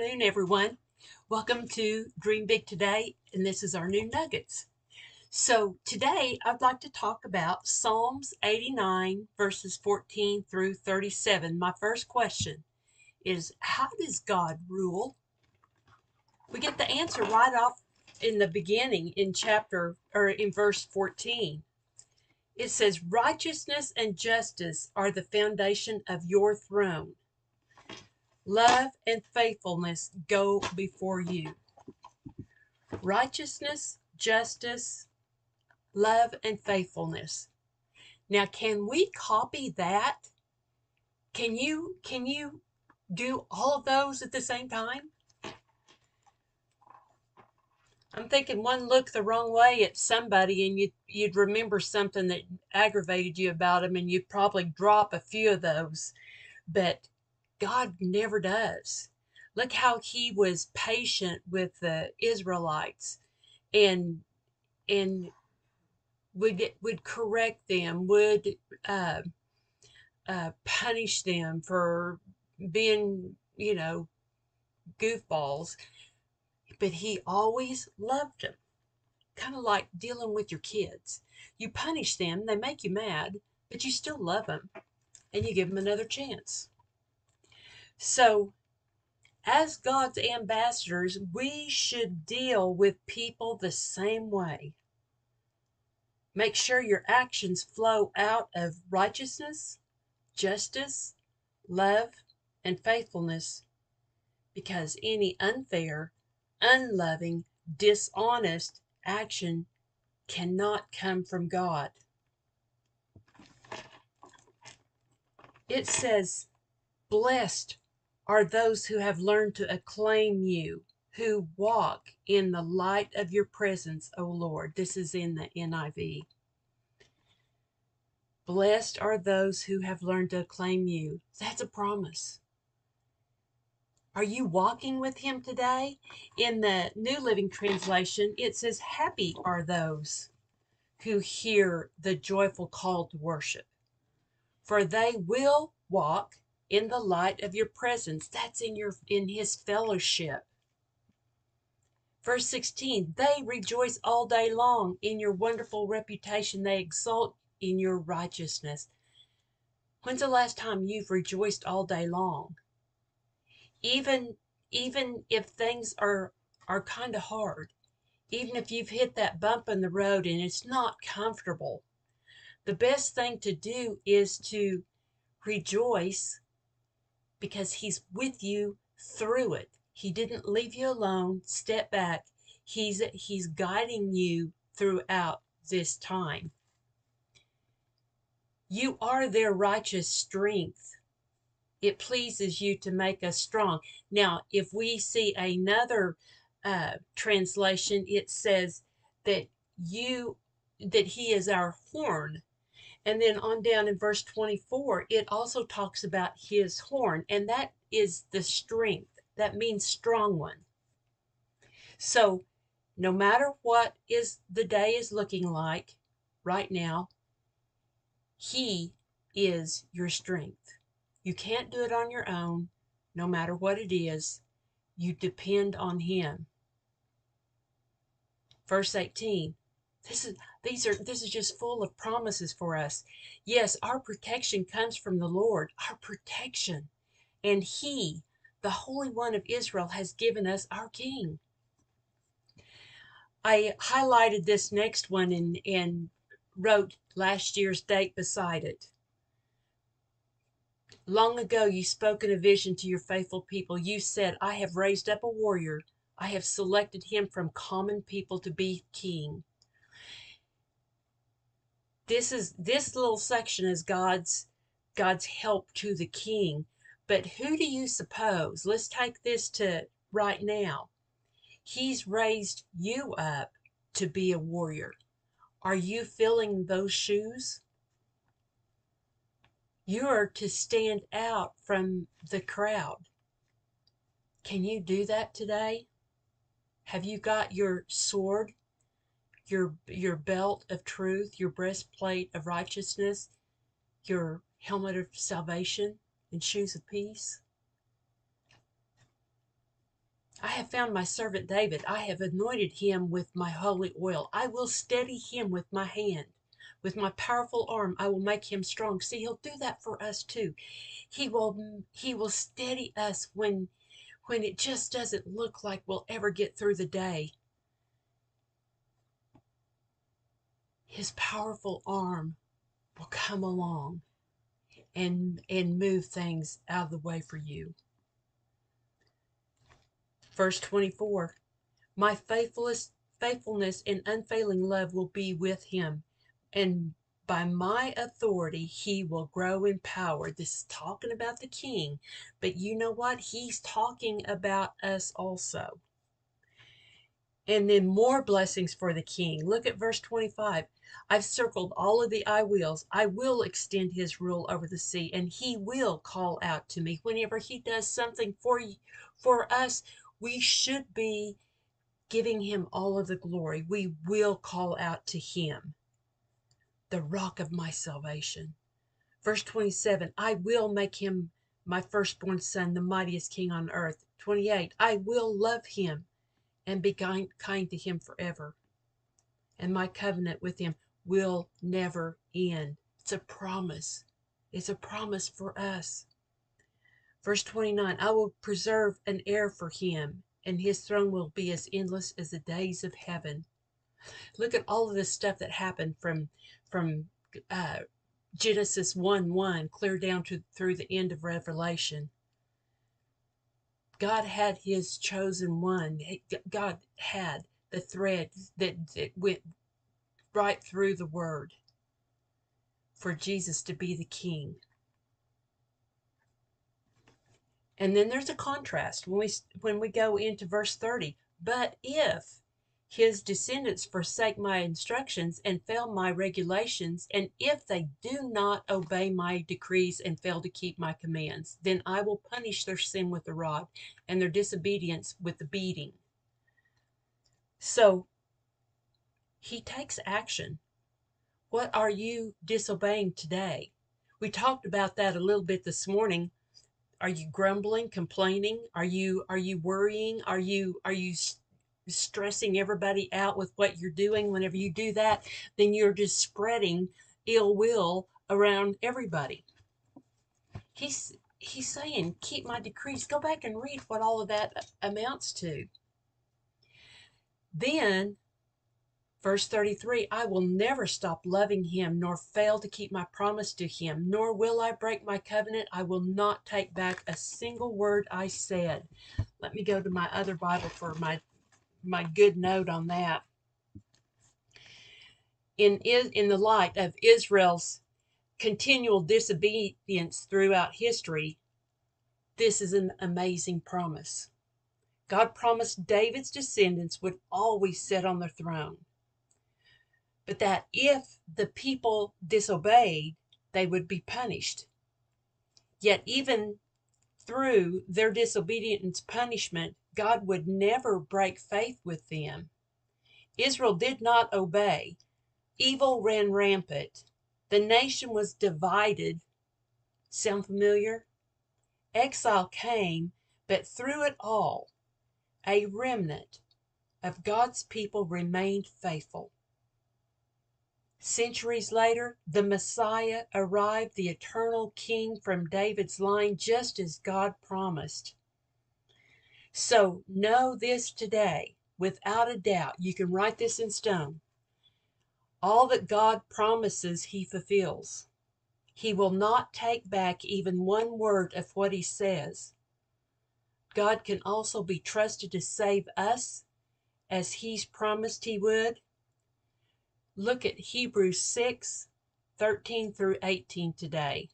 afternoon, everyone. Welcome to Dream Big Today, and this is our new nuggets. So, today I'd like to talk about Psalms 89, verses 14 through 37. My first question is: how does God rule? We get the answer right off in the beginning in chapter or in verse 14. It says, "Righteousness and justice are the foundation of your throne. Love and faithfulness go before you." Righteousness, justice, love, and faithfulness. Now, can we copy that? Can you do all of those at the same time? I'm thinking one look the wrong way at somebody and you'd remember something that aggravated you about them and you'd probably drop a few of those. But God never does. Look how he was patient with the Israelites and and would correct them, would uh, punish them for being, goofballs, but he always loved them. Kind of like dealing with your kids. You punish them, they make you mad, but you still love them and you give them another chance. So, as God's ambassadors, we should deal with people the same way. Make sure your actions flow out of righteousness, justice, love, and faithfulness, because any unfair, unloving, dishonest action cannot come from God. It says, "Blessed are those who have learned to acclaim you, who walk in the light of your presence, O Lord." This is in the NIV. Blessed are those who have learned to acclaim you. That's a promise. Are you walking with him today? In the New Living Translation, it says, "Happy are those who hear the joyful call to worship, for they will walk in the light of your presence." That's in his fellowship. Verse 16, "They rejoice all day long in your wonderful reputation. They exult in your righteousness." When's the last time you've rejoiced all day long? Even even if things are kind of hard, even if you've hit that bump in the road and it's not comfortable, the best thing to do is to rejoice because he's with you through it. He didn't leave you alone. Step back. He's guiding you throughout this time. You are their righteous strength. It pleases you to make us strong. Now, if we see another translation, it says that he is our horn. And then on down in verse 24, it also talks about his horn, and that is the strength. That means strong one. So no matter what is the day is looking like right now, he is your strength. You can't do it on your own, no matter what it is. You depend on him. Verse 18. This is just full of promises for us. Yes, our protection comes from the Lord, our protection. And he, the Holy One of Israel, has given us our King. I highlighted this next one and wrote last year's date beside it. "Long ago you spoke in a vision to your faithful people. You said, 'I have raised up a warrior. I have selected him from common people to be king.'" This little section is God's help to the king. But who do you suppose? Let's take this to right now. He's raised you up to be a warrior. Are you filling those shoes? You are to stand out from the crowd. Can you do that today? Have you got your sword, your belt of truth, your breastplate of righteousness, your helmet of salvation, and shoes of peace? I have found my servant David. I have anointed him with my holy oil. I will steady him with my hand. With my powerful arm, I will make him strong. See, he'll do that for us too. He will steady us when it just doesn't look like we'll ever get through the day. His powerful arm will come along and move things out of the way for you. Verse 24, my faithfulness and unfailing love will be with him, and by my authority he will grow in power. This is talking about the king, but you know what? He's talking about us also. And then more blessings for the king. Look at verse 25. I've circled all of the I wills. I will extend his rule over the sea, and he will call out to me. Whenever he does something for us, we should be giving him all of the glory. We will call out to him, the rock of my salvation. Verse 27, I will make him my firstborn son, the mightiest king on earth. 28, I will love him and be kind to him forever. And my covenant with him will never end. It's a promise. It's a promise for us. Verse 29, I will preserve an heir for him, and his throne will be as endless as the days of heaven. Look at all of this stuff that happened from Genesis 1:1 clear down through the end of Revelation. God had his chosen one. God had the thread that went right through the word for Jesus to be the king. And then there's a contrast when we go into verse 30. But if his descendants forsake my instructions and fail my regulations, and if they do not obey my decrees and fail to keep my commands, then I will punish their sin with the rod and their disobedience with the beating. So he takes action. What are you disobeying today? We talked about that a little bit this morning. Are you grumbling, complaining? Are you worrying? Are you stressing everybody out with what you're doing? Whenever you do that, then you're just spreading ill will around everybody. He's saying, keep my decrees. Go back and read what all of that amounts to. Then verse 33, I will never stop loving him, nor fail to keep my promise to him, nor will I break my covenant. I will not take back a single word I said. Let me go to my other Bible for my good note on that. In the light of Israel's continual disobedience throughout history, this is an amazing promise. God promised David's descendants would always sit on the throne, but that if the people disobeyed, they would be punished. Yet even through their disobedience punishment, God would never break faith with them. Israel did not obey. Evil ran rampant. The nation was divided. Sound familiar? Exile came, but through it all, a remnant of God's people remained faithful. Centuries later, the Messiah arrived, the eternal King from David's line, just as God promised. So know this today, without a doubt. You can write this in stone. All that God promises, he fulfills. He will not take back even one word of what he says. God can also be trusted to save us as he's promised he would. Look at Hebrews 6:13 through 18 today.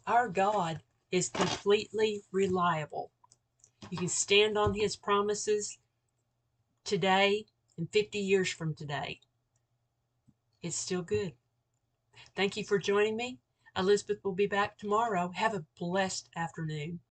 Our God is completely reliable. You can stand on his promises today and 50 years from today. It's still good. Thank you for joining me. Elizabeth will be back tomorrow. Have a blessed afternoon.